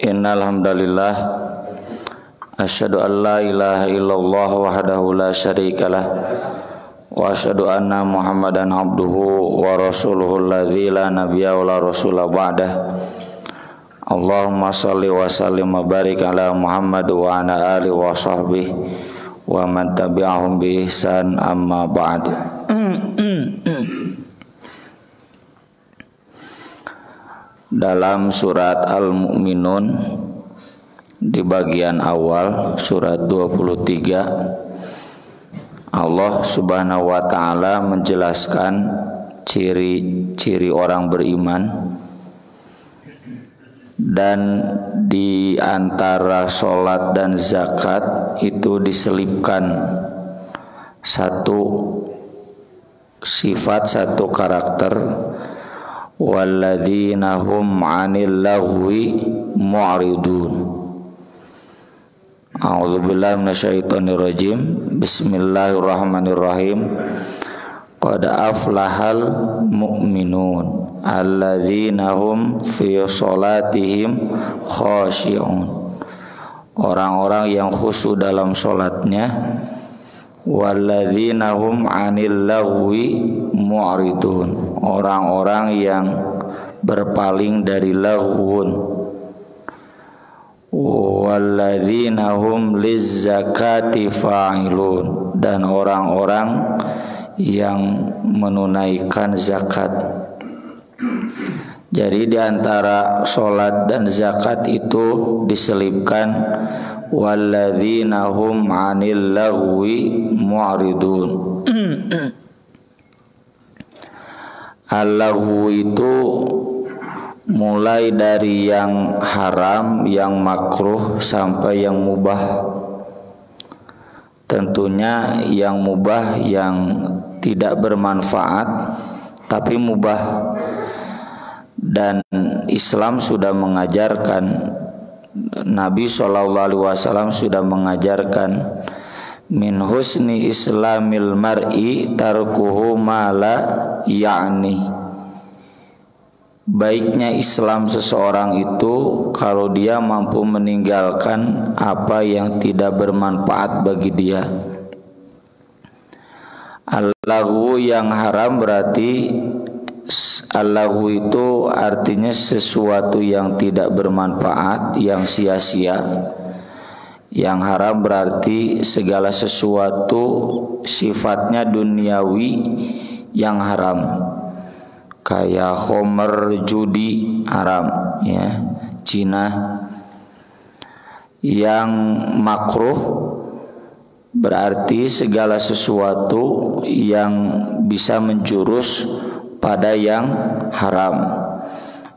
Innal hamdalillah asyhadu an la ilaha illallah wahdahu la syarikalah wa asyhadu anna Muhammadan abduhu wa rasuluhu alladzi la nabiyya wa la rasula ba'dah. Allahumma shalli wa sallim wa barik ala Muhammad wa ala alihi wa sahbihi wa man tabi'ahum bi ihsan, amma ba'd. Dalam surat Al-Mu'minun di bagian awal surat 23, Allah Subhanahu wa taala menjelaskan ciri-ciri orang beriman, dan di antara sholat dan zakat itu diselipkan satu sifat, satu karakter, walladzina hum 'anil lagwi mu'ridun. A'udzubillahi minasyaitonir rajim. Bismillahirrahmanirrahim. Qad aflahal mu'minun alladzina hum fi sholatihim khashi'un. Orang-orang yang khusyuk dalam sholatnya. Walladzina hum 'anil lagwi mu'ridun. Orang-orang yang berpaling dari laghwun. Walladzina hum lizzakati fa'ilun. Dan orang-orang yang menunaikan zakat. Jadi di antara sholat dan zakat itu diselipkan walladzina hum 'anil lagwi mu'ridun. Al-lagwu itu mulai dari yang haram, yang makruh sampai yang mubah. Tentunya yang mubah yang tidak bermanfaat tapi mubah. Dan Islam sudah mengajarkan, Nabi SAW sudah mengajarkan, min husni islamil mar'i tarkuhu ma la ya'ni. Baiknya Islam seseorang itu kalau dia mampu meninggalkan apa yang tidak bermanfaat bagi dia. Al-lagwu yang haram berarti al-lagwu itu artinya sesuatu yang tidak bermanfaat, yang sia-sia. Yang haram berarti segala sesuatu sifatnya duniawi yang haram. Kayak khomer, judi haram, ya, zina. Yang makruh berarti segala sesuatu yang bisa menjurus pada yang haram.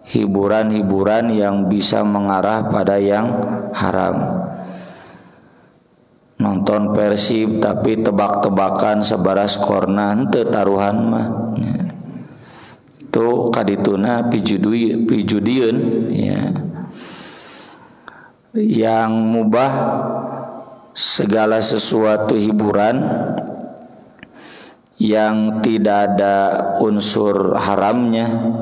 Hiburan-hiburan yang bisa mengarah pada yang haram. Nonton Persib tapi tebak-tebakan sebaras korna henteu taruhan mah. Itu kadituna pijudieun, ya. Yang mubah segala sesuatu hiburan yang tidak ada unsur haramnya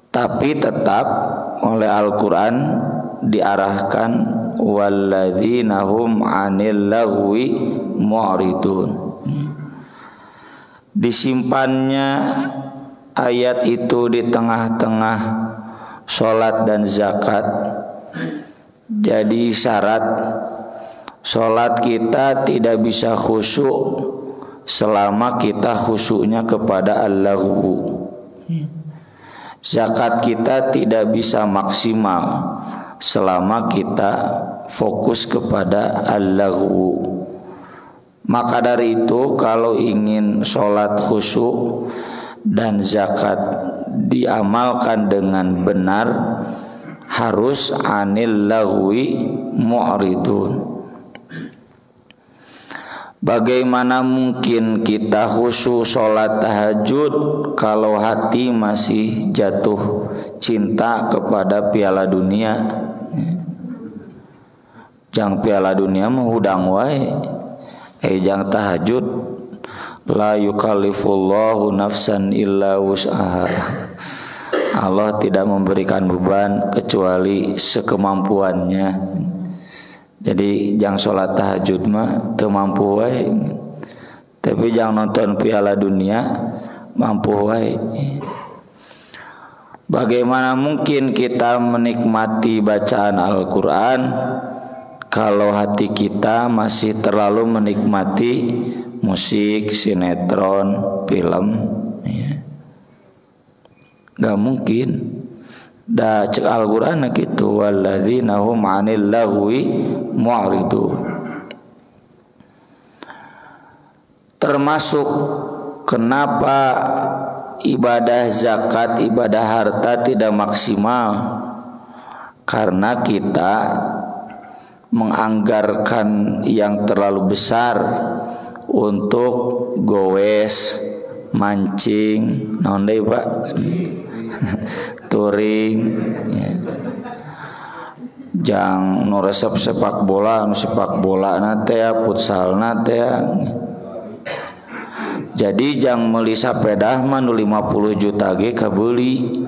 tapi tetap oleh Al-Qur'an diarahkan walladzina hum 'anil lagwi mu'ridun. Disimpannya ayat itu di tengah-tengah sholat dan zakat jadi syarat sholat kita tidak bisa khusyuk selama kita khusyuknya kepada al-lagwu. Zakat kita tidak bisa maksimal selama kita fokus kepada al-lagwu. Maka dari itu kalau ingin sholat khusyuk dan zakat diamalkan dengan benar harus 'anil lagwi mu'ridun. Bagaimana mungkin kita khusyuk sholat tahajud kalau hati masih jatuh cinta kepada Piala Dunia? Jang Piala Dunia mah hudang wae. Jang tahajud la yukallifullahu nafsan illa wus'aha. Allah tidak memberikan beban kecuali sekemampuannya. Jadi jangan sholat tahajud mah teu mampu wae. Tapi jangan nonton Piala Dunia mampu wae. Bagaimana mungkin kita menikmati bacaan Al-Quran kalau hati kita masih terlalu menikmati musik, sinetron, film, ya. Gak mungkin. Da cek Al-Quran gitu, walladzina hum 'anil lagwi mu'ridun. Termasuk kenapa ibadah zakat, ibadah harta tidak maksimal, karena kita menganggarkan yang terlalu besar untuk gowes, mancing, naon deui Pak? Touring, ya. Jang nu resep sepak bola, nu sepak bola nate ya, futsal nate ya. Jadi jang meuli sapeda mah nu 50 juta ge kabeuli.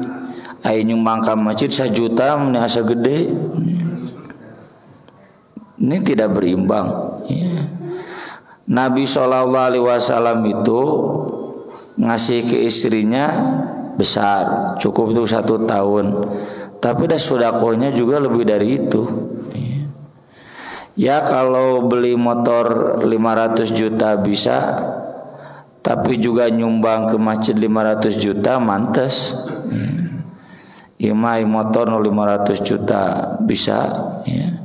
Aya nyumbang ka masjid 1 juta mun asa gede. Ini tidak berimbang, ya. Nabi SAW itu ngasih ke istrinya besar, cukup untuk 1 tahun. Tapi dah sedekahnya juga lebih dari itu. Ya kalau beli motor 500 juta bisa, tapi juga nyumbang ke masjid 500 juta mantes. Imai motor 500 juta bisa, ya.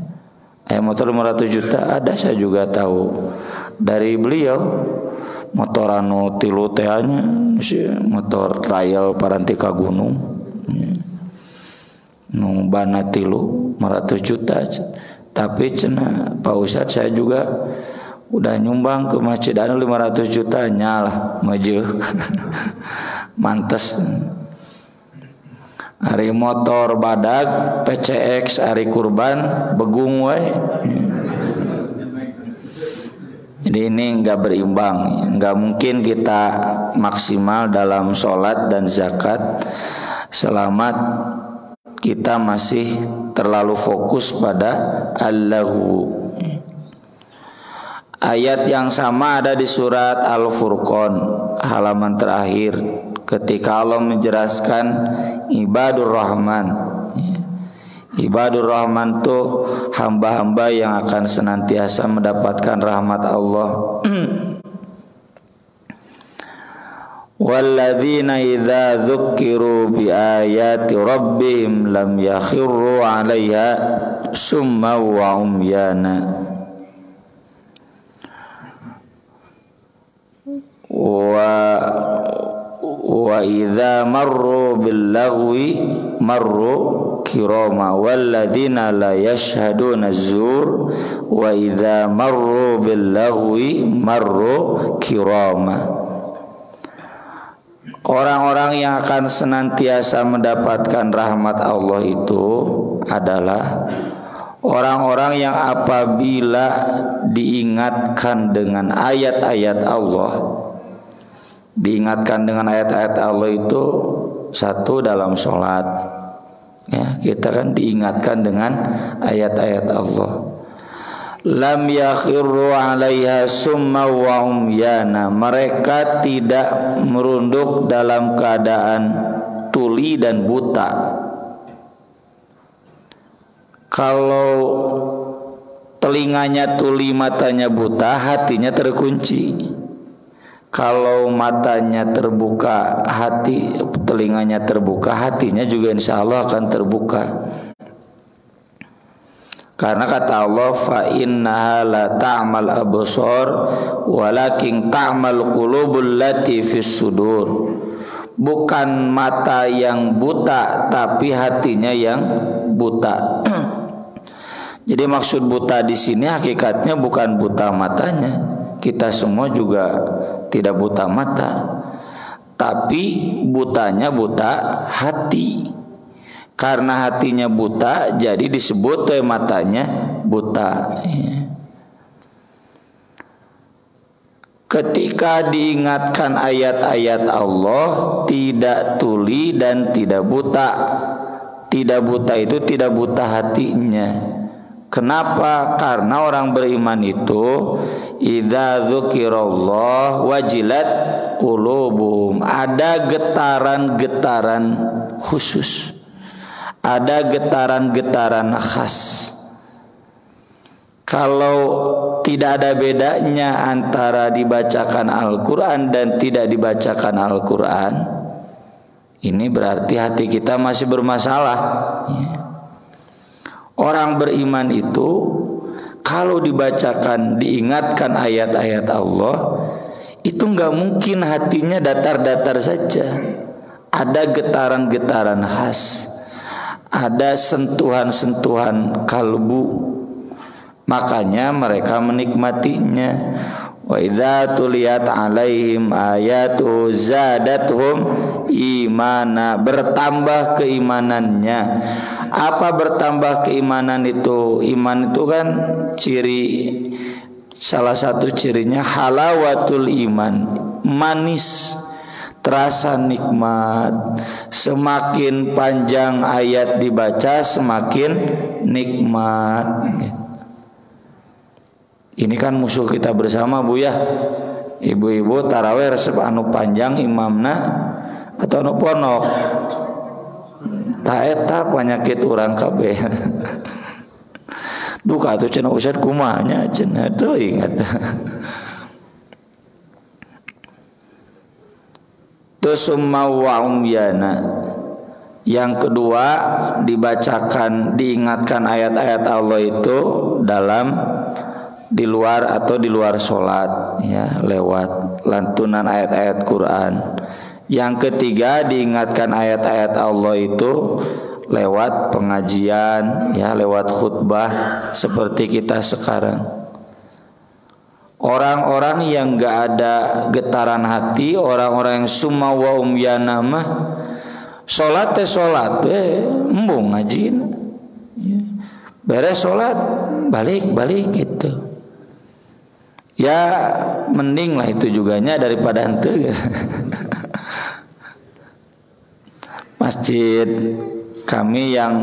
Motor 500 juta ada, saya juga tahu dari beliau. Motor anu tilu tehnya, motor trial paranti ka gunung, nu bana tilu 500 juta. Tapi cenah Pak Ustadz, saya juga udah nyumbang ke masjid anu 500 juta nyalah maju. Mantes. Ari motor badag PCX ari kurban begung wae. Jadi ini enggak berimbang, enggak mungkin kita maksimal dalam sholat dan zakat selama kita masih terlalu fokus pada al-laghu. Ayat yang sama ada di surat Al-Furqan halaman terakhir ketika Allah menjelaskan ibadur rahman. Ibadur rahman itu hamba-hamba yang akan senantiasa mendapatkan rahmat Allah. Walladzina idza dzukiru bi ayati rabbihim lam yakhirru 'alaiha summa wa umyana. Wa idza marru bil lagwi marru kirama walladzina la yashhaduna az-zur wa idza marru bil lagwi marru kirama. Orang-orang yang akan senantiasa mendapatkan rahmat Allah itu adalah orang-orang yang apabila diingatkan dengan ayat-ayat Allah, diingatkan dengan ayat-ayat Allah itu satu dalam sholat, ya, kita kan diingatkan dengan ayat-ayat Allah. Lam yakhirru 'alaiha summa wa umyana, mereka tidak merunduk dalam keadaan tuli dan buta. Kalau telinganya tuli, matanya buta, hatinya terkunci. Kalau matanya terbuka, telinganya terbuka, hatinya juga insya Allah akan terbuka. Karena kata Allah, fa innaha la ta'mal absar walakin ta'mal qulubul lati fis sudur. Bukan mata yang buta, tapi hatinya yang buta. Jadi maksud buta di sini hakikatnya bukan buta matanya. Kita semua juga tidak buta mata, tapi butanya buta hati. Karena hatinya buta, jadi disebut matanya buta. ketika diingatkan ayat-ayat Allah tidak tuli dan tidak buta. Tidak buta itu tidak buta hatinya. Kenapa? Karena orang beriman itu idza dzukirallah wajilat qulubuhum. Ada getaran-getaran khusus. Ada getaran-getaran khas. Kalau tidak ada bedanya antara dibacakan Al-Quran dan tidak dibacakan Al-Quran, ini berarti hati kita masih bermasalah. Orang beriman itu kalau dibacakan, diingatkan ayat-ayat Allah, itu nggak mungkin hatinya datar-datar saja. Ada getaran-getaran khas, ada sentuhan-sentuhan kalbu. Makanya mereka menikmatinya. Wa idza tuliyat alaihim ayatu zadatuhum imana, bertambah keimanannya. Apa bertambah keimanan itu? Iman itu kan salah satu cirinya halawatul iman, manis, terasa nikmat. Semakin panjang ayat dibaca semakin nikmat. Ini kan musuh kita bersama, Bu ya. Ibu-ibu tarawih resep anu panjang imamna atau anu ponok. Ta eta penyakit urang kabeh. Duka atuh cenah Ustaz kumanya cenah teu ingat. Tusumma wa umyana. Yang kedua dibacakan, diingatkan ayat-ayat Allah itu di luar sholat ya, lewat lantunan ayat-ayat Quran. Yang ketiga diingatkan ayat-ayat Allah itu lewat pengajian ya, lewat khutbah seperti kita sekarang. Orang-orang yang gak ada getaran hati, orang-orang yang summa wa umyana mah sholat embung ngajin beres sholat balik gitu. Ya mending lah itu juganya daripada henteu. Masjid kami yang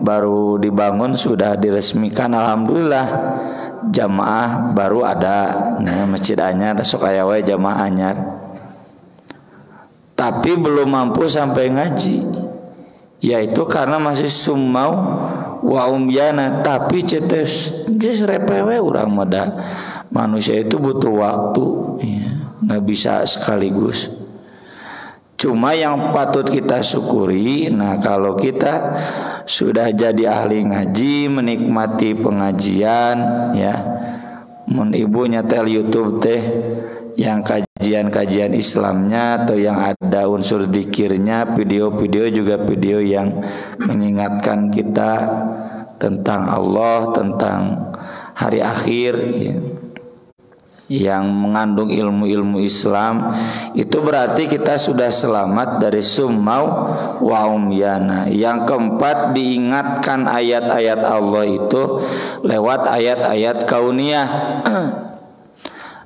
baru dibangun sudah diresmikan, alhamdulillah jamaah baru ada. Nah, masjid anyar sok aya wae jamaah anyar. Tapi belum mampu sampai ngaji. Yaitu karena masih summau wa umyana, tapi cetes geus repewe urang mah. Manusia itu butuh waktu ya, nggak bisa sekaligus. Cuma yang patut kita syukuri, nah kalau kita sudah jadi ahli ngaji, menikmati pengajian ya, mun ibu nyetel YouTube teh yang kajian-kajian Islamnya atau yang ada unsur dzikirnya, video-video juga video yang mengingatkan kita tentang Allah, tentang hari akhir ya, yang mengandung ilmu-ilmu Islam, itu berarti kita sudah selamat dari summau wa umyana. Yang keempat diingatkan ayat-ayat Allah itu lewat ayat-ayat kauniyah.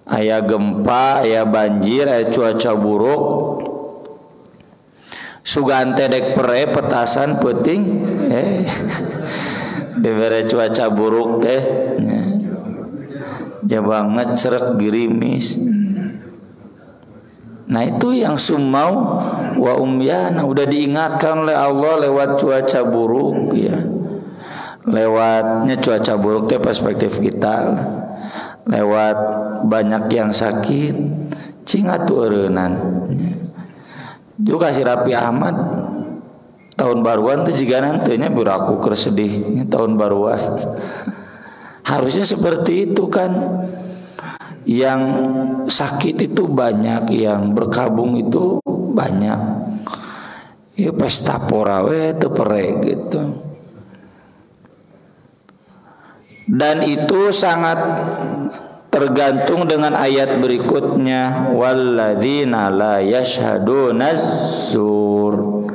Aya gempa, aya banjir, aya cuaca buruk. Sugan tedek pere petasan peuting dibere cuaca buruk teh. Jaba ngecrek gerimis. Nah itu yang summau wa umyana, udah diingatkan oleh Allah lewat cuaca buruk ya. Lewatnya cuaca buruk teh perspektif kita. Lewat banyak yang sakit, cing atuh eureunnan. Juga si Rapi Ahmad tahun baruan teh jiga nanteunya biraku keur sedih tahun baruan. Harusnya seperti itu kan. Yang sakit itu banyak, yang berkabung itu banyak. Ya pesta porawe teu pere gitu. Dan itu sangat tergantung dengan ayat berikutnya, walladzina la yashhaduna zur.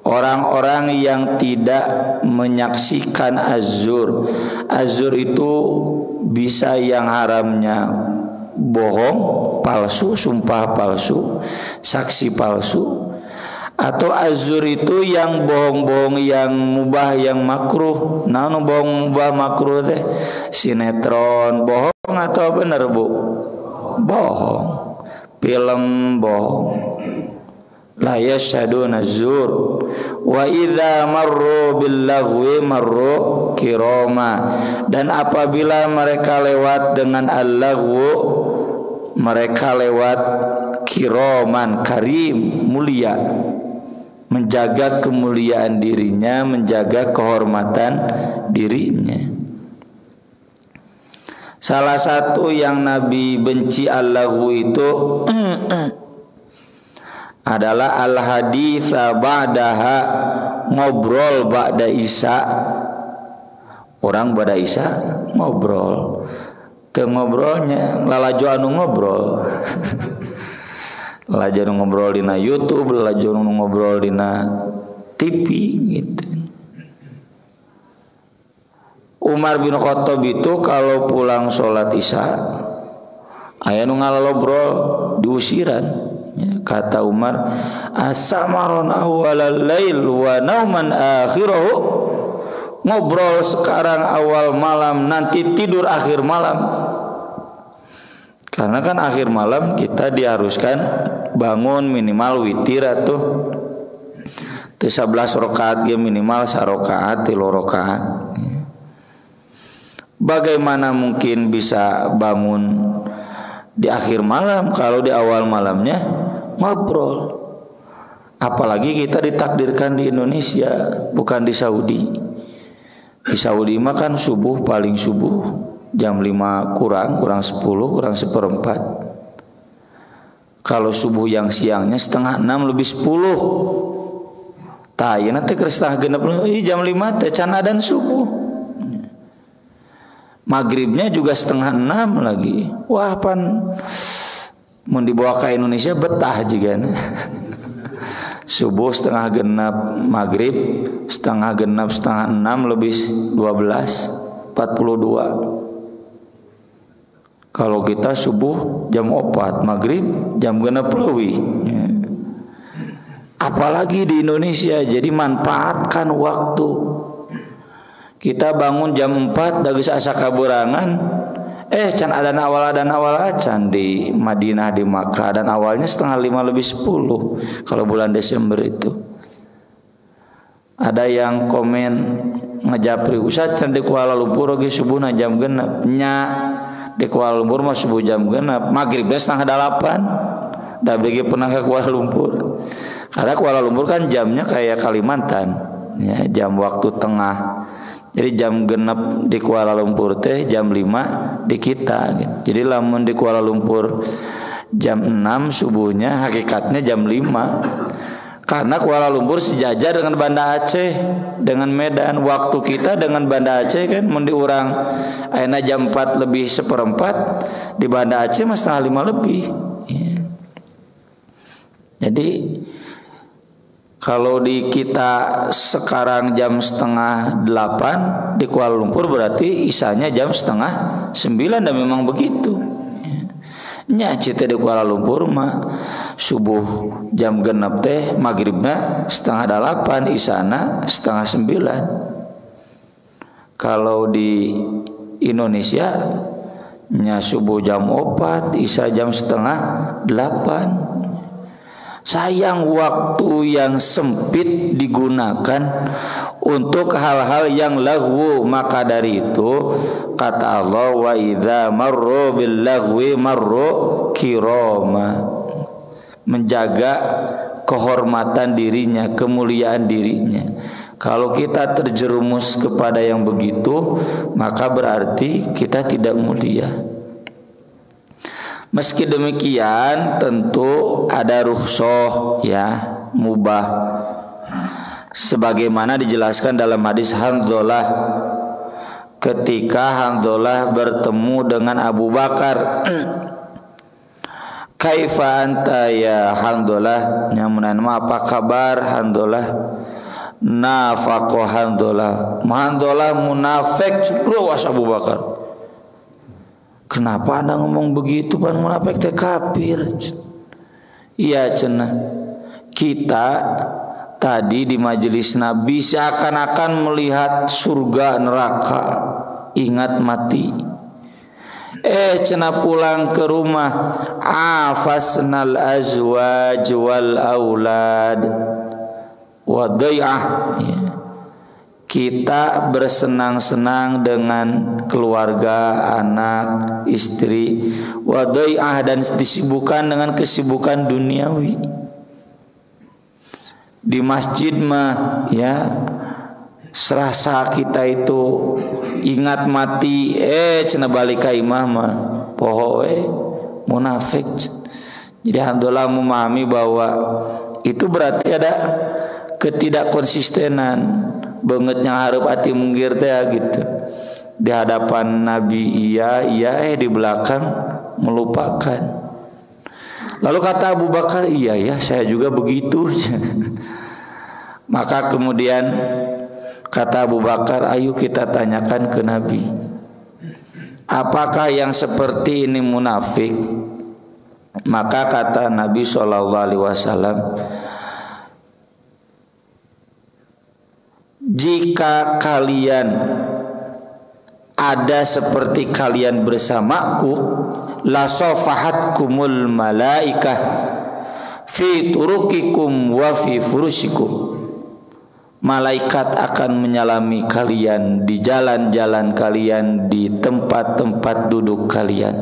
Orang-orang yang tidak menyaksikan azur. Azur itu bisa yang haramnya bohong, palsu, sumpah palsu, saksi palsu. Atau azur itu yang bohong-bohong, yang mubah, yang makruh. Nah, bohong mubah makruh teh sinetron bohong atau bener Bu? Bohong. Film bohong. La yashhaduna zur. Wa idza marru bil lagwi marru kirama. Dan apabila mereka lewat dengan al-lagwu, mereka lewat kiraman, karim, mulia. Menjaga kemuliaan dirinya, menjaga kehormatan dirinya. Salah satu yang Nabi benci al-laghu itu adalah al-haditha ba'daha, ngobrol ba'da isya. Orang ba'da isya ngobrol. Teu ngobrolnya lalajo anu ngobrol. Lalajo anu ngobrol dina YouTube, lalajo anu ngobrol dina TV gitu. Umar bin Khattab itu kalau pulang sholat isya aya nu ngalobrol diusiran. Ya, kata Umar, asamaron awalal lail wa nauman akhirahu. Ngobrol sekarang awal malam, nanti tidur akhir malam. Karena kan akhir malam kita diharuskan bangun minimal witir atuh 11 rakaat ge minimal 1 rakaat 3 rakaat. Bagaimana mungkin bisa bangun di akhir malam kalau di awal malamnya ngobrol? Apalagi kita ditakdirkan di Indonesia, bukan di Saudi. Di Saudi mah kan subuh paling subuh jam 5 kurang 10 kurang 1/4. Kalau subuh yang siangnya 5:30 lebih 10. Tah ayeuna teh keur 5:30 jam 5 teh can adzan subuh. Maghribnya juga 5:30 lagi. Wah pan mun dibawa ke Indonesia betah juga. Subuh 5:30, maghrib 5:30, 5:30 lebih 12, 42. Kalau kita subuh jam 4, maghrib jam 6 leuwih. Apalagi di Indonesia, jadi manfaatkan waktu. Kita bangun jam 4 da geus asa kaburangan. Can adan awal acan di Madinah, di Makkah, dan awalnya 4:30 lebih 10 kalau bulan Desember itu. Ada yang komen ngejapri, Ustaz can di Kuala Lumpur ge subuhna jam 6. Nya di Kuala Lumpur mah subuh jam 6, maghrib 7:30. Da bege pernah ke Kuala Lumpur. Karena Kuala Lumpur kan jamnya kayak Kalimantan. Ya, jam waktu tengah. Jadi jam 6 di Kuala Lumpur teh jam 5 di kita gitu. Jadi lamun di Kuala Lumpur jam 6 subuhnya hakikatnya jam 5. Karena Kuala Lumpur sejajar dengan Banda Aceh, dengan Medan. Waktu kita dengan Banda Aceh kan mun diurang ayeuna jam 4 lebih 1/4, di Banda Aceh mah 4:30 lebih. Ya. Jadi kalau di kita sekarang jam 7:30 di Kuala Lumpur berarti isanya jam 8:30 dan memang begitu. Nya cita di Kuala Lumpur mah subuh jam 6 teh maghribna 7:30, isana 8:30. Kalau di Indonesia nya subuh jam 4, isya jam 7:30. Sayang waktu yang sempit digunakan untuk hal-hal yang lagwu. Maka dari itu kata Allah, wa idza marru bil lagwi marru kirama. Menjaga kehormatan dirinya, kemuliaan dirinya. Kalau kita terjerumus kepada yang begitu, maka berarti kita tidak mulia. Meski demikian tentu ada rukhsah, ya, mubah. Sebagaimana dijelaskan dalam hadis Handzalah, ketika Handzalah bertemu dengan Abu Bakar. Kaifa anta ya Handzalah? Nyamunan apa kabar Handzalah? Nafaqo Handzalah. Handzalah munafik ruas Abu Bakar. Kenapa Anda ngomong begitu? Pan munafik teh kafir. Iya cenah. Kita tadi di majelis Nabi seakan-akan melihat surga neraka. Ingat mati. Cenah pulang ke rumah, afasnal azwaj wal aulad wa dai'ah. Kita bersenang-senang dengan keluarga, anak, istri, wadai'ah, dan disibukkan dengan kesibukan duniawi. Di masjid mah ya serasa kita itu ingat mati, cenah balik ka imah mah poho munafik. Jadi alhamdulillah memahami bahwa itu berarti ada ketidakkonsistenan. Bangetnya harap hati menggir teh gitu. Di hadapan Nabi iya di belakang melupakan. Lalu kata Abu Bakar, iya ya saya juga begitu. Maka kemudian kata Abu Bakar, ayo kita tanyakan ke Nabi, apakah yang seperti ini munafik? Maka kata Nabi SAW, jika kalian ada seperti kalian bersamaku, la safahatkumul malaikah fi turukikum wa fi furushikum. Malaikat akan menyalami kalian di jalan-jalan kalian, di tempat-tempat duduk kalian.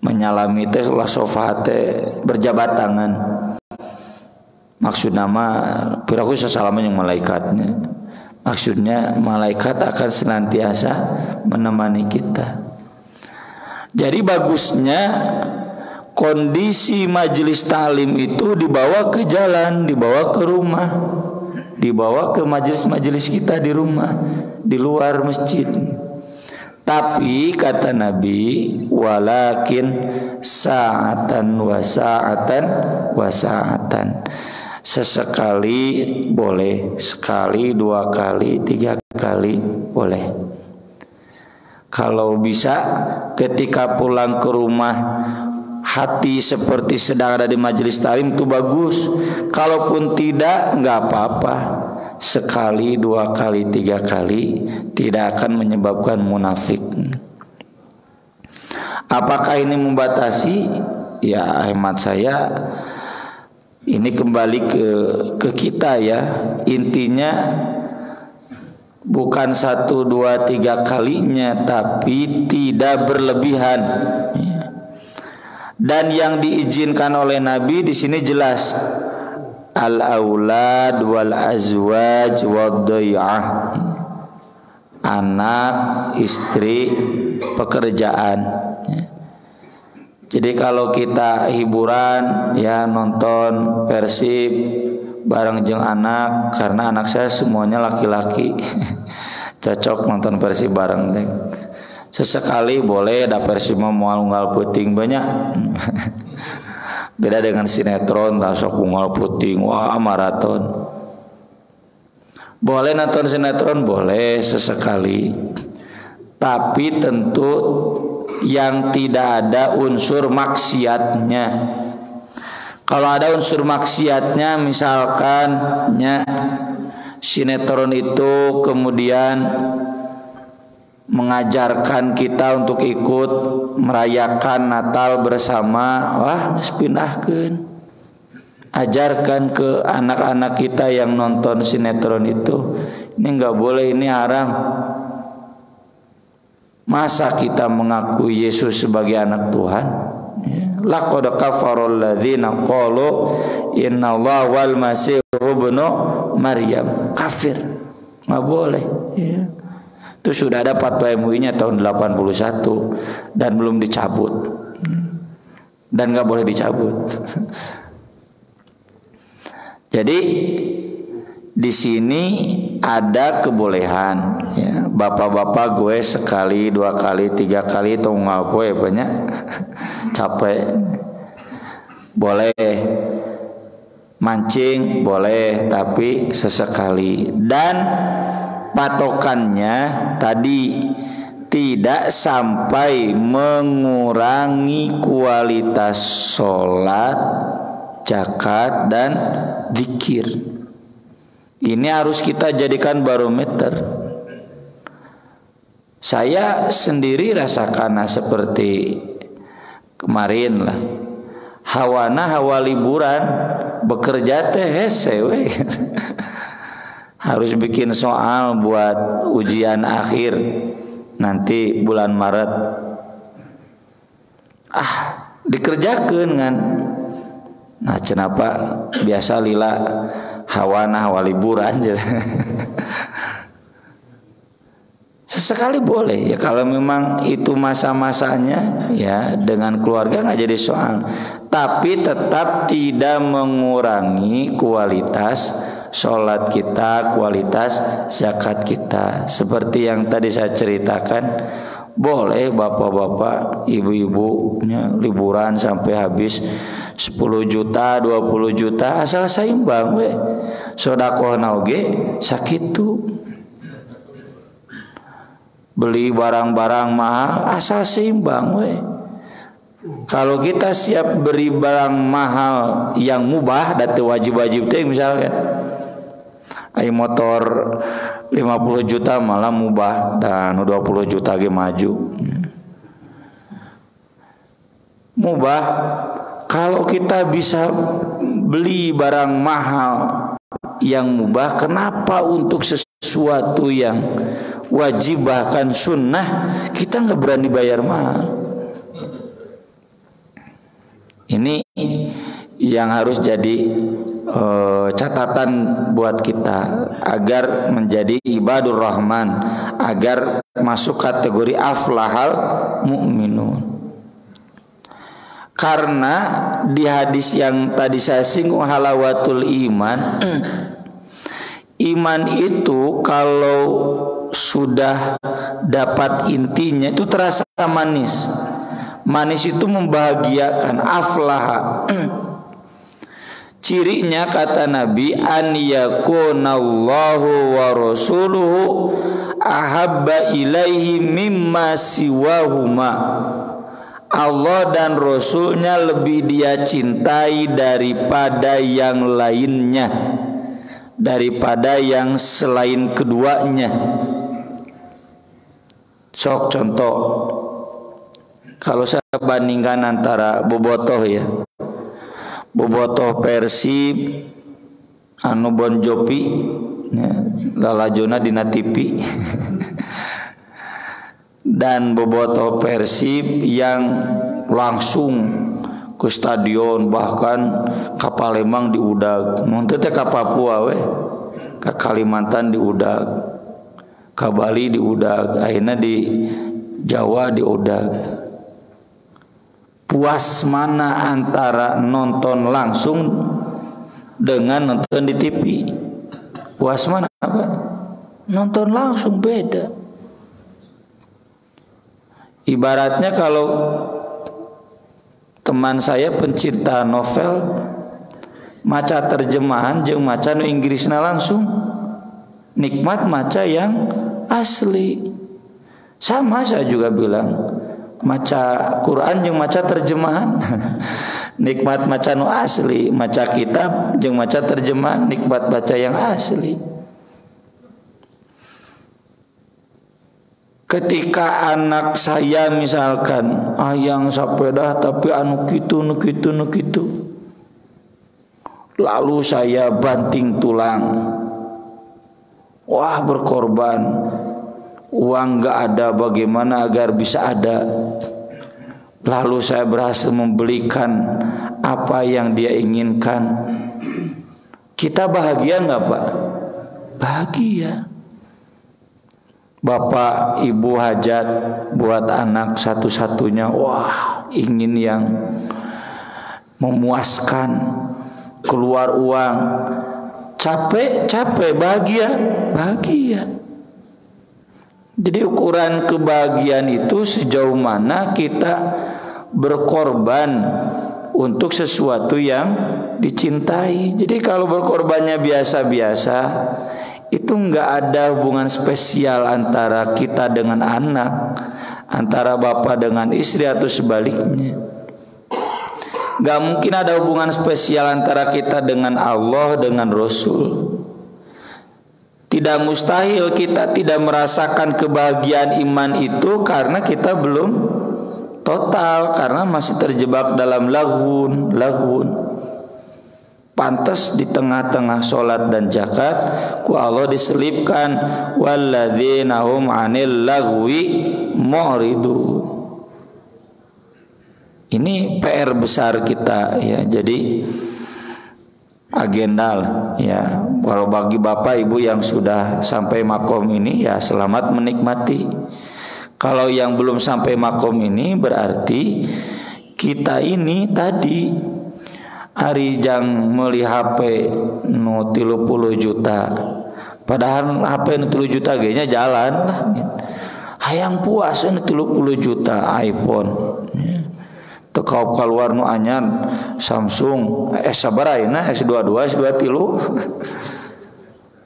Menyalami teh la safahat berjabat tangan. Maksud nama piraku sasalaman yang malaikatnya. Maksudnya malaikat akan senantiasa menemani kita. Jadi bagusnya kondisi majelis ta'lim itu dibawa ke jalan, dibawa ke rumah, dibawa ke majelis-majelis kita di rumah, di luar masjid. Tapi kata Nabi, walakin sa'atan wa sa'atan wa sa'atan. Sesekali boleh, sekali, 2 kali, 3 kali boleh. Kalau bisa ketika pulang ke rumah hati seperti sedang ada di majelis ta'lim itu bagus. Kalaupun tidak, nggak apa-apa. Sekali, 2 kali, 3 kali tidak akan menyebabkan munafik. Apakah ini membatasi? Ya hemat saya ini kembali ke kita ya. Intinya bukan 1, 2, 3 kalinya, tapi tidak berlebihan. Dan yang diizinkan oleh Nabi di sini jelas, al-aulad wal azwaj wad dai'ah. Anak, istri, pekerjaan. Jadi kalau kita hiburan ya nonton Persib bareng jeung anak, karena anak saya semuanya laki-laki. Cocok nonton Persib bareng teh. Sesekali boleh, ada Persib mah moal unggal peuting banyak. Beda dengan sinetron, tasok unggal peuting, wah maraton. Boleh nonton sinetron, boleh sesekali. Tapi tentu yang tidak ada unsur maksiatnya. Kalau ada unsur maksiatnya, misalkan sinetron itu kemudian mengajarkan kita untuk ikut merayakan Natal bersama, wah pindahkan. Ajarkan ke anak-anak kita yang nonton sinetron itu, ini nggak boleh, ini haram. Masa kita mengakui Yesus sebagai anak Tuhan? Laqad kafarul ladzina qalu innallaha wal masih ibnu Maryam. Kafir. Enggak boleh ya. Itu sudah ada fatwa MUI-nya tahun 81 dan belum dicabut. Dan enggak boleh dicabut. Jadi di sini ada kebolehan ya. Bapak-bapak gue sekali, 2 kali, 3 kali itu ngapoe banyak capek. Boleh mancing, boleh, tapi sesekali. Dan patokannya tadi tidak sampai mengurangi kualitas sholat, zakat, dan zikir. Ini harus kita jadikan barometer. Saya sendiri rasakan seperti kemarin lah. Hawa liburan, bekerja teh hese we. Harus bikin soal buat ujian akhir nanti bulan Maret. Dikerjakan kan. Nah, kenapa biasa lila hawa liburan aja. Sesekali boleh ya, kalau memang itu masa-masanya ya, dengan keluarga nggak jadi soal. Tapi tetap tidak mengurangi kualitas sholat kita, kualitas zakat kita. Seperti yang tadi saya ceritakan, boleh bapak-bapak, ibu-ibunya liburan sampai habis 10 juta, 20 juta, asal seimbang we. Sodakoh nauge sakitu. Beli barang-barang mahal asal seimbang we. Kalau kita siap beri barang mahal yang mubah datu wajib-wajib teh, misalkan ai motor 50 juta malah mubah dan 20 juta ge maju. Mubah. Kalau kita bisa beli barang mahal yang mubah, kenapa untuk sesuatu yang wajib bahkan sunnah kita nggak berani bayar mahal? Ini yang harus jadi catatan buat kita agar menjadi ibadur rahman, agar masuk kategori aflahal mu'minun. Karena di hadis yang tadi saya singgung, halawatul iman, iman itu kalau sudah dapat intinya itu terasa manis. Manis itu membahagiakan, aflaha. Cirinya kata Nabi, an yakunallahu wa rasuluhu ahabba ilaihi mimma siwahuma. Allah dan Rasulnya lebih dia cintai daripada yang lainnya, daripada yang selain keduanya. Sok contoh, kalau saya bandingkan antara bobotoh ya, bobotoh Persib anu Bon Jovi ya, lalajona dina TV dan bobotoh Persib yang langsung ke stadion, bahkan ke Palembang diudag, muntah teh ka Papua we, ke Kalimantan diudag, ke Bali diudag, akhirnya di Jawa diudag. Puas mana antara nonton langsung dengan nonton di TV? Puas mana apa? Nonton langsung beda. Ibaratnya kalau teman saya pencinta novel maca terjemahan jeung maca nu Inggrisna langsung, nikmat maca yang asli. Sama saya juga bilang, maca Quran jeung maca terjemahan nikmat maca nu asli, maca kitab jeung maca terjemahan nikmat baca yang asli. Ketika anak saya misalkan hayang sepeda tapi anu kitu nu kitu nu kitu, lalu saya banting tulang, wah berkorban, uang gak ada, bagaimana agar bisa ada. Lalu saya berhasil membelikan apa yang dia inginkan. Kita bahagia gak Pak? Bahagia. Bapak ibu hajat buat anak satu-satunya, wah ingin yang memuaskan, keluar uang, capek bahagia. Jadi ukuran kebahagiaan itu sejauh mana kita berkorban untuk sesuatu yang dicintai. Jadi kalau berkorbannya biasa-biasa, itu nggak ada hubungan spesial antara kita dengan anak, antara bapak dengan istri atau sebaliknya. Nggak mungkin ada hubungan spesial antara kita dengan Allah dengan Rasul. Tidak mustahil kita tidak merasakan kebahagiaan iman itu karena kita belum total, karena masih terjebak dalam lahun. Pantas di tengah-tengah sholat dan zakat ku Allah diselipkan walladzina hum 'anil lagwi mu'ridun. Ini PR besar kita ya. Jadi agenda ya. Kalau bagi bapak ibu yang sudah sampai makom ini ya selamat menikmati. Kalau yang belum sampai makom ini berarti kita ini tadi hari jang meuli HP nu 30 juta. Padahal HP nu 30 juta ge nya jalan lah. Hayang puas nu 30 juta iPhone. Tekau keluar nu anyar Samsung sabaraina S22 S23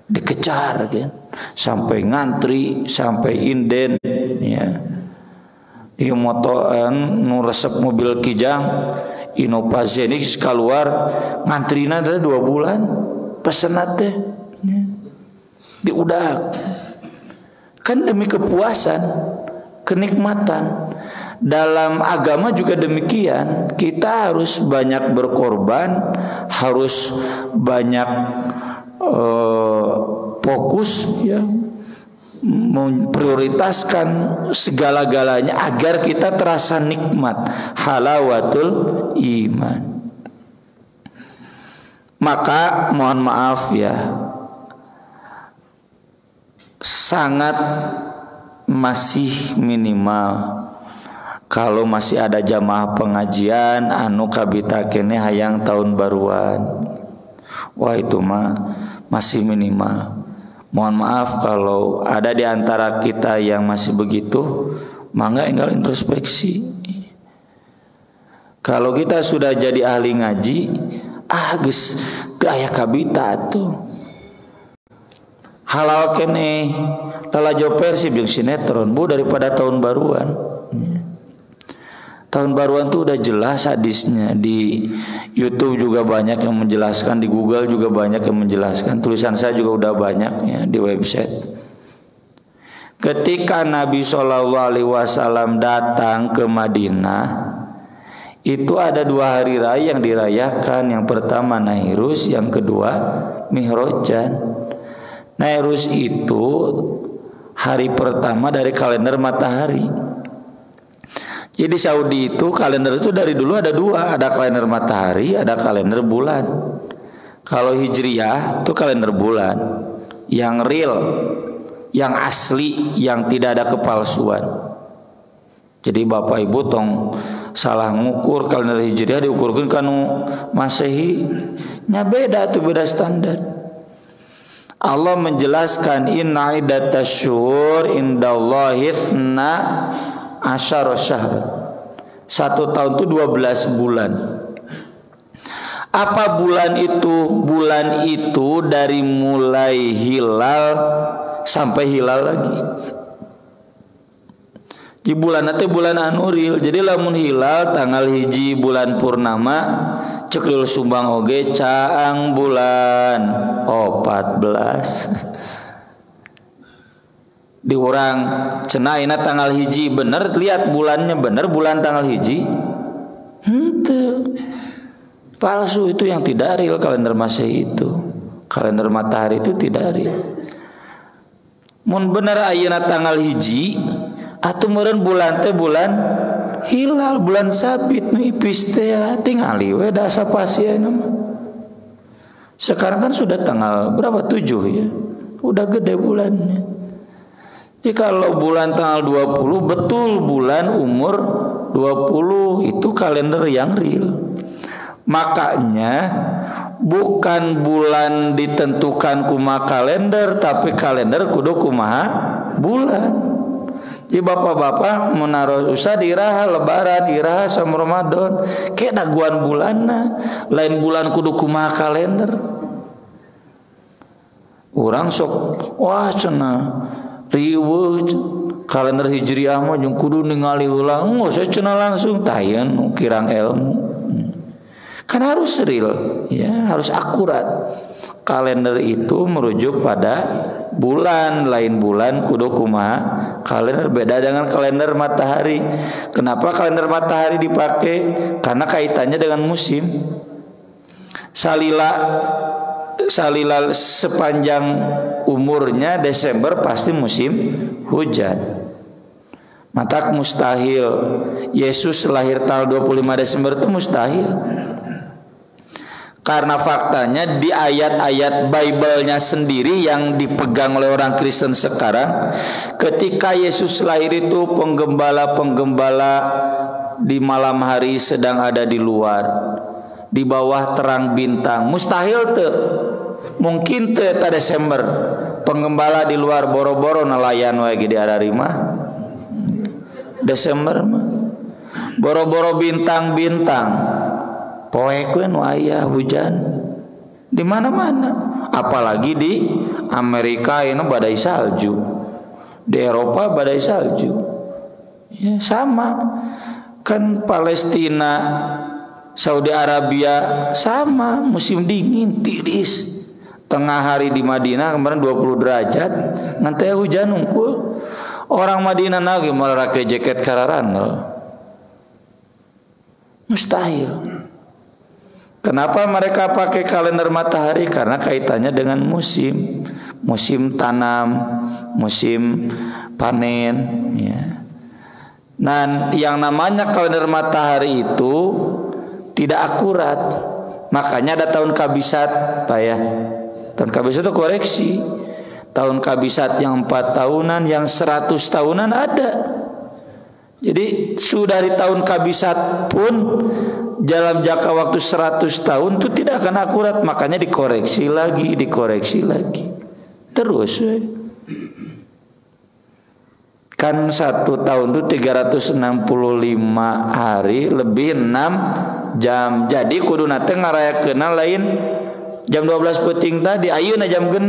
dikejar kan sampai ngantri sampai inden ya. Ieu moto nu resep mobil kijang Innova Zenix keluar ngantrina 2 bulan pesenat teh ya. Diudak kan demi kepuasan kenikmatan. Dalam agama juga demikian, kita harus banyak berkorban, harus banyak fokus ya, memprioritaskan segala-galanya agar kita terasa nikmat halawatul iman. Maka mohon maaf ya, sangat masih minimal kalau masih ada jamaah pengajian anu kabita kene hayang tahun baruan. Wah itu mah masih minimal. Mohon maaf kalau ada di antara kita yang masih begitu, mangga enggal introspeksi. Kalau kita sudah jadi ahli ngaji, geus teu aya kabita atuh. Halal kene lalajo persib jeung sinetron bu daripada tahun baruan. Tahun baruan tuh udah jelas hadisnya, di YouTube juga banyak yang menjelaskan, di Google juga banyak yang menjelaskan, tulisan saya juga udah banyak ya di website. Ketika Nabi SAW datang ke Madinah, itu ada 2 hari raya yang dirayakan. Yang pertama Nairus, yang kedua Mi'rajan. Nairus itu hari pertama dari kalender matahari. Jadi Saudi itu kalender itu dari dulu ada 2, ada kalender matahari, ada kalender bulan. Kalau Hijriyah itu kalender bulan, yang real, yang asli, yang tidak ada kepalsuan. Jadi bapak ibu tong salah ngukur kalender Hijriyah diukurkan kanu Masehi, nya beda tuh, beda standar. Allah menjelaskan inna iddatasyhur indallahi 12 syahr. 1 tahun itu 12 bulan. Apa bulan itu? Bulan itu dari mulai hilal sampai hilal lagi. Di bulan itu bulan anuril. Jadi lamun hilal tanggal 1 bulan purnama, ceklil sumbang oge caang bulan 14. Diurang cenah ayeuna tanggal 1 bener, lihat bulannya bener, bulan tanggal 1. Henteu. Palsu itu yang tidak real kalender Masehi itu. Kalender matahari itu tidak real. Mun bener ayeuna tanggal 1 atuh meureun bulan teh bulan hilal, bulan sabit nu ipis teh tingali we da sapasieuna mah. Sekarang kan sudah tanggal berapa? 7 ya. Udah gede bulannya. Jadi kalau bulan tanggal 20 betul bulan umur 20 itu kalender yang real. Makanya bukan bulan ditentukan kumaha kalender, tapi kalender kudu kumaha bulan. Jadi bapak-bapak menaruh usah diraha lebaran, iraha sama Ramadan, kayak daguan bulanna, lain bulan kudu kumaha kalender. Urang sok wah cenah riweuh kalender hijriah mah jeung kudu ningali ulang. Saya cenah langsung tayan kirang ilmu. Kan harus real ya, harus akurat. Kalender itu merujuk pada bulan, lain bulan kudu kumaha kalender beda dengan kalender matahari. Kenapa kalender matahari dipakai? Karena kaitannya dengan musim. Salila sepanjang umurnya Desember pasti musim hujan. Maka mustahil Yesus lahir tanggal 25 Desember itu mustahil. Karena faktanya di ayat-ayat Bible-nya sendiri yang dipegang oleh orang Kristen sekarang, ketika Yesus lahir itu penggembala-penggembala di malam hari sedang ada di luar, di bawah terang bintang. Mustahil tuh, mungkin tuh ta Desember penggembala di luar boro-boro nelayan wae di ararima. Desember mah boro-boro bintang-bintang. Poekuen waya hujan di mana-mana, apalagi di Amerika ini badai salju, di Eropa badai salju. Ya sama, kan Palestina, Saudi Arabia sama musim dingin tiris. Tengah hari di Madinah kemarin 20 derajat, nanti hujan unggul. Orang Madinah lagi malah pakai jaket kararanel. Mustahil. Kenapa mereka pakai kalender matahari? Karena kaitannya dengan musim, musim tanam, musim panen. Ya. Nah, yang namanya kalender matahari itu tidak akurat. Makanya ada tahun kabisat, Pak ya. Tahun kabisat itu koreksi. Tahun kabisat yang 4 tahunan, yang 100 tahunan ada. Jadi sudah di tahun kabisat pun dalam jangka waktu 100 tahun itu tidak akan akurat, makanya dikoreksi lagi terus. Kan 1 tahun itu 365 hari lebih 6 jam. Jadi kudu nate ngarayakeun lain jam 12 peuting tadi ayeuna jam 6.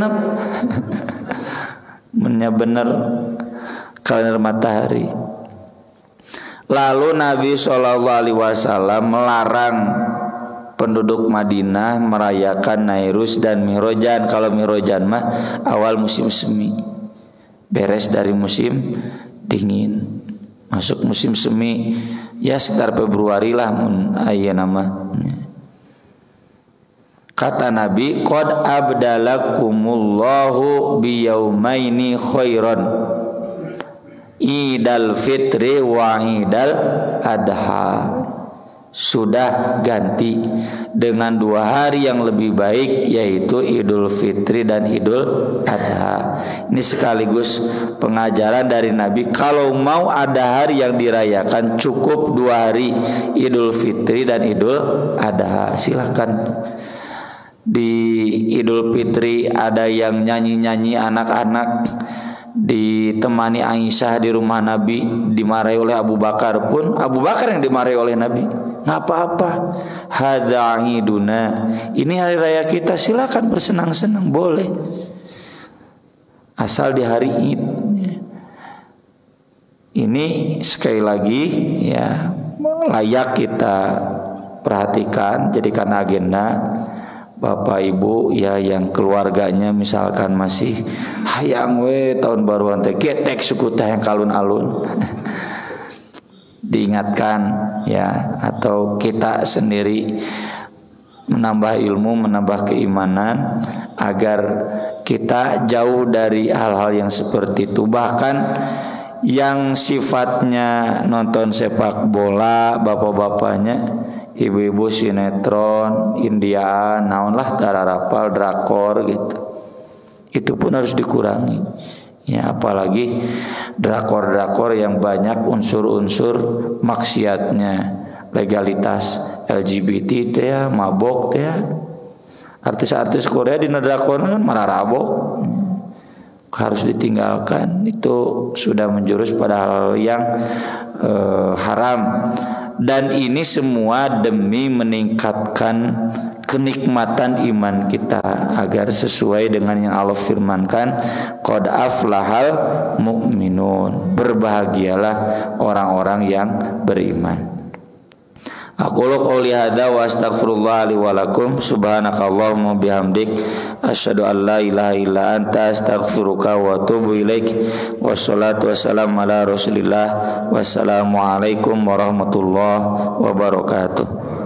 Mennya bener kalender matahari. Lalu Nabi SAW melarang penduduk Madinah merayakan Nairus dan Mirojan. Kalau Mirojan mah awal musim semi, beres dari musim dingin, masuk musim semi ya sekitar Februari lah mun aya nama. Kata Nabi, qad abdalakumullahu biyaumaini khairan, Idul Fitri wa Idul Adha. Sudah ganti dengan 2 hari yang lebih baik, yaitu Idul Fitri dan Idul Adha. Ini sekaligus pengajaran dari Nabi, kalau mau ada hari yang dirayakan cukup 2 hari, Idul Fitri dan Idul Adha. Silakan. Di Idul Fitri ada yang nyanyi-nyanyi anak-anak, ditemani Aisyah di rumah Nabi, dimarahi oleh Abu Bakar pun, Abu Bakar yang dimarahi oleh Nabi. Nggak apa-apa, hadza iduna, ini hari raya kita, silakan bersenang-senang, boleh, asal di hari Id. Ini sekali lagi ya layak kita perhatikan, jadikan agenda. Bapak Ibu ya yang keluarganya misalkan masih hayang we tahun baruan teh getek suku teh yang kalun-alun. Diingatkan ya, atau kita sendiri menambah ilmu, menambah keimanan agar kita jauh dari hal-hal yang seperti itu. Bahkan yang sifatnya nonton sepak bola, bapak-bapaknya, ibu-ibu sinetron, Indiaan, naonlah tararapal, drakor gitu. Itu pun harus dikurangi. Ya, apalagi drakor-drakor yang banyak unsur-unsur maksiatnya, legalitas LGBT teh ya, mabok teh ya. Artis-artis Korea di drakor kan mararabok. Harus ditinggalkan. Itu sudah menjurus pada hal yang haram. dan ini semua demi meningkatkan kenikmatan iman kita agar sesuai dengan yang Allah firmankan, qad aflahal mu'minun, berbahagialah orang-orang yang beriman. Aqulu qouli hadza wa astaghfirullah li wa lakum, subhanakallahumma bihamdik, asyhadu an la ilaha illa anta, astaghfiruka wa atubu ilaik. Wassalatu wassalamu ala Rasulillah. Wassalamu alaikum warahmatullahi wabarakatuh.